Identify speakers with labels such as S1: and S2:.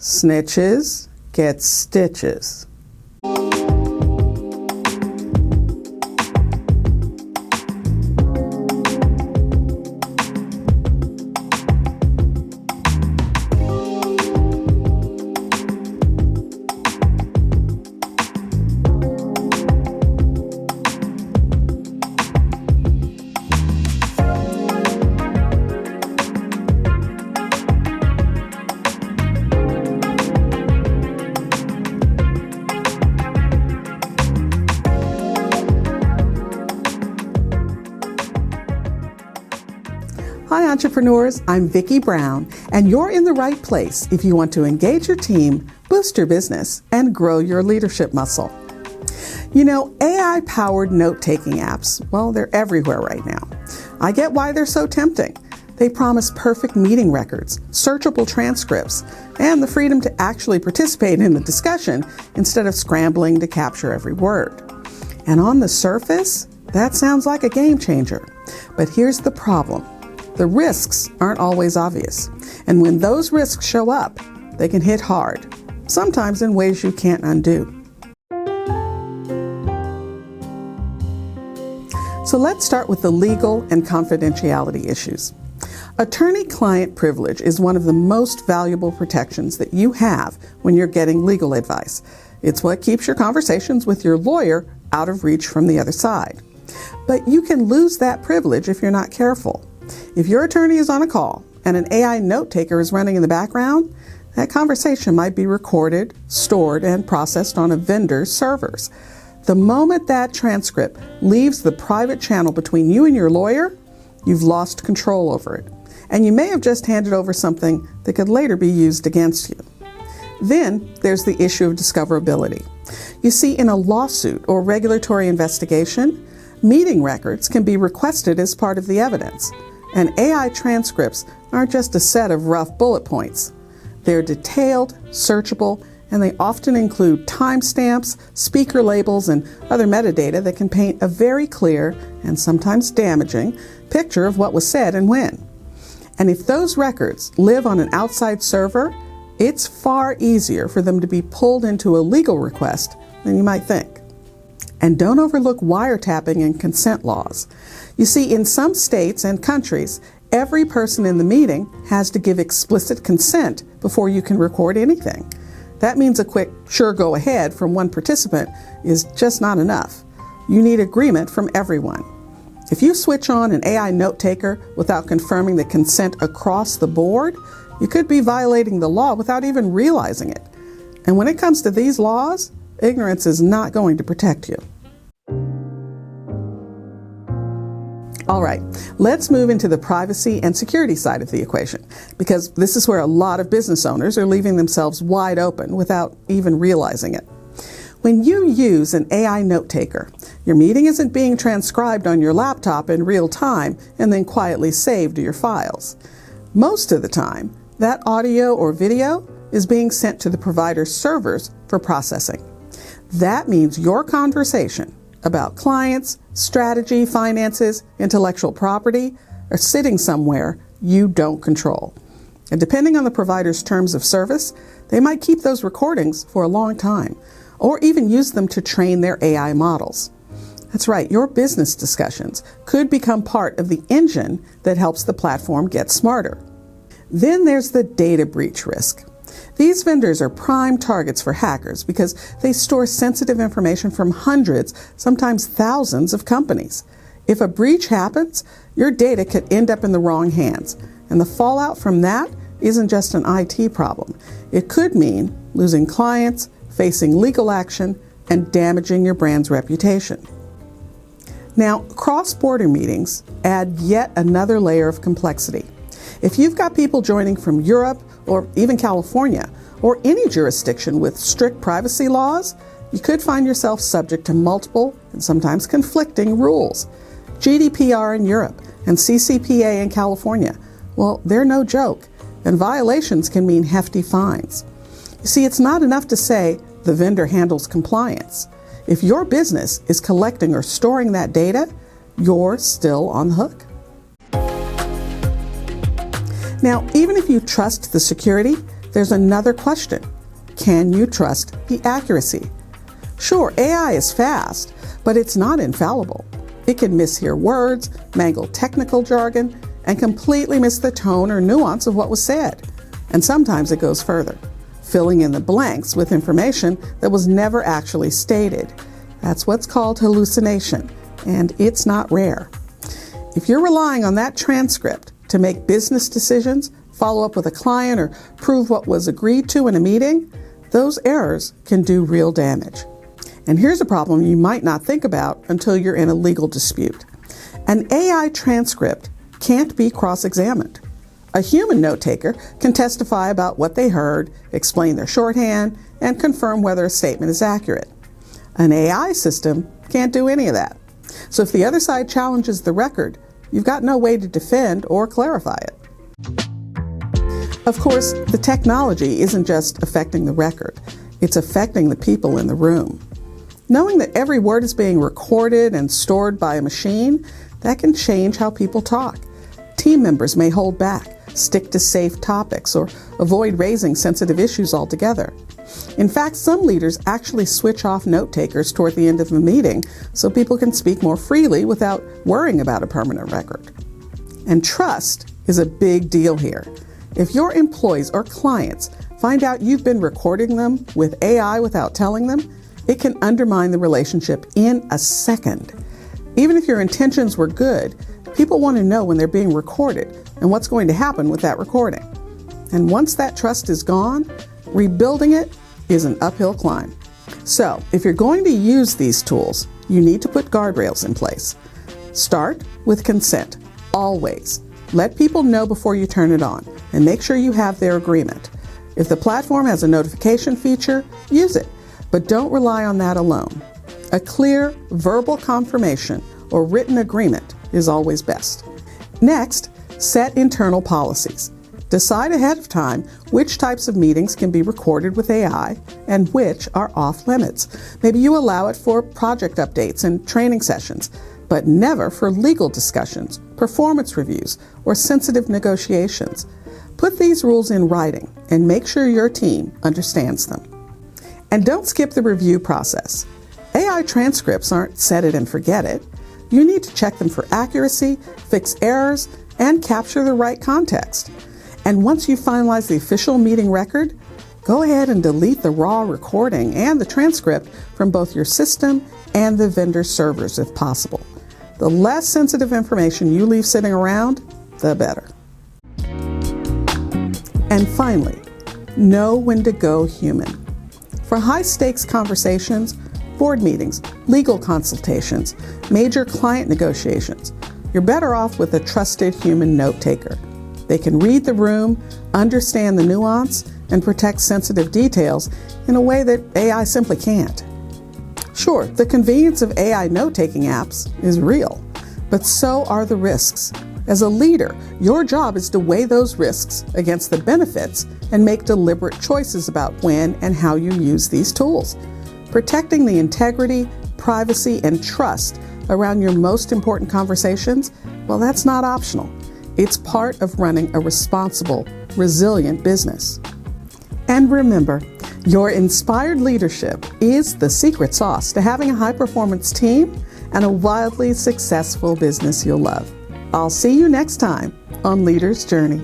S1: Snitches get stitches. Hi entrepreneurs, I'm Vicky Brown, and you're in the right place if you want to engage your team, boost your business, and grow your leadership muscle. You know, AI-powered note-taking apps, well, they're everywhere right now. I get why they're so tempting. They promise perfect meeting records, searchable transcripts, and the freedom to actually participate in the discussion instead of scrambling to capture every word. And on the surface, that sounds like a game changer. But here's the problem. The risks aren't always obvious, and when those risks show up, they can hit hard, sometimes in ways you can't undo. So let's start with the legal and confidentiality issues. Attorney-client privilege is one of the most valuable protections that you have when you're getting legal advice. It's what keeps your conversations with your lawyer out of reach from the other side. But you can lose that privilege if you're not careful. If your attorney is on a call and an AI note taker is running in the background, that conversation might be recorded, stored, and processed on a vendor's servers. The moment that transcript leaves the private channel between you and your lawyer, you've lost control over it. And you may have just handed over something that could later be used against you. Then there's the issue of discoverability. You see, in a lawsuit or regulatory investigation, meeting records can be requested as part of the evidence. And AI transcripts aren't just a set of rough bullet points. They're detailed, searchable, and they often include timestamps, speaker labels, and other metadata that can paint a very clear, and sometimes damaging, picture of what was said and when. And if those records live on an outside server, it's far easier for them to be pulled into a legal request than you might think. And don't overlook wiretapping and consent laws. You see, in some states and countries, every person in the meeting has to give explicit consent before you can record anything. That means a quick, sure, go ahead from one participant is just not enough. You need agreement from everyone. If you switch on an AI note taker without confirming the consent across the board, you could be violating the law without even realizing it. And when it comes to these laws, ignorance is not going to protect you. All right, let's move into the privacy and security side of the equation, because this is where a lot of business owners are leaving themselves wide open without even realizing it. When you use an AI note taker, your meeting isn't being transcribed on your laptop in real time and then quietly saved to your files. Most of the time, that audio or video is being sent to the provider's servers for processing. That means your conversation about clients, strategy, finances, intellectual property are sitting somewhere you don't control. And depending on the provider's terms of service, they might keep those recordings for a long time, or even use them to train their AI models. That's right, your business discussions could become part of the engine that helps the platform get smarter. Then there's the data breach risk. These vendors are prime targets for hackers because they store sensitive information from hundreds, sometimes thousands of companies. If a breach happens, your data could end up in the wrong hands. And the fallout from that isn't just an IT problem. It could mean losing clients, facing legal action, and damaging your brand's reputation. Now, cross-border meetings add yet another layer of complexity. If you've got people joining from Europe or even California or any jurisdiction with strict privacy laws, you could find yourself subject to multiple and sometimes conflicting rules. GDPR in Europe and CCPA in California, well, they're no joke, and violations can mean hefty fines. You see, it's not enough to say the vendor handles compliance. If your business is collecting or storing that data, you're still on the hook. Now, even if you trust the security, there's another question. Can you trust the accuracy? Sure, AI is fast, but it's not infallible. It can mishear words, mangle technical jargon, and completely miss the tone or nuance of what was said. And sometimes it goes further, filling in the blanks with information that was never actually stated. That's what's called hallucination, and it's not rare. If you're relying on that transcript to make business decisions, follow up with a client, or prove what was agreed to in a meeting, those errors can do real damage. And here's a problem you might not think about until you're in a legal dispute. An AI transcript can't be cross-examined. A human note-taker can testify about what they heard, explain their shorthand, and confirm whether a statement is accurate. An AI system can't do any of that. So if the other side challenges the record, you've got no way to defend or clarify it. Of course, the technology isn't just affecting the record, it's affecting the people in the room. Knowing that every word is being recorded and stored by a machine, that can change how people talk. Team members may hold back, stick to safe topics, or avoid raising sensitive issues altogether. In fact, some leaders actually switch off note takers toward the end of the meeting so people can speak more freely without worrying about a permanent record. And trust is a big deal here. If your employees or clients find out you've been recording them with AI without telling them, it can undermine the relationship in a second. Even if your intentions were good, people want to know when they're being recorded and what's going to happen with that recording. And once that trust is gone, rebuilding it is an uphill climb. So, if you're going to use these tools, you need to put guardrails in place. Start with consent, always. Let people know before you turn it on, and make sure you have their agreement. If the platform has a notification feature, use it, but don't rely on that alone. A clear verbal confirmation or written agreement is always best. Next, set internal policies. Decide ahead of time which types of meetings can be recorded with AI and which are off limits. Maybe you allow it for project updates and training sessions, but never for legal discussions, performance reviews, or sensitive negotiations. Put these rules in writing and make sure your team understands them. And don't skip the review process. AI transcripts aren't set it and forget it. You need to check them for accuracy, fix errors, and capture the right context. And once you finalize the official meeting record, go ahead and delete the raw recording and the transcript from both your system and the vendor servers if possible. The less sensitive information you leave sitting around, the better. And finally, know when to go human. For high-stakes conversations, board meetings, legal consultations, major client negotiations, you're better off with a trusted human note-taker. They can read the room, understand the nuance, and protect sensitive details in a way that AI simply can't. Sure, the convenience of AI note-taking apps is real, but so are the risks. As a leader, your job is to weigh those risks against the benefits and make deliberate choices about when and how you use these tools. Protecting the integrity, privacy, and trust around your most important conversations, well, that's not optional. It's part of running a responsible, resilient business. And remember, your inspired leadership is the secret sauce to having a high-performance team and a wildly successful business you'll love. I'll see you next time on Leader's Journey.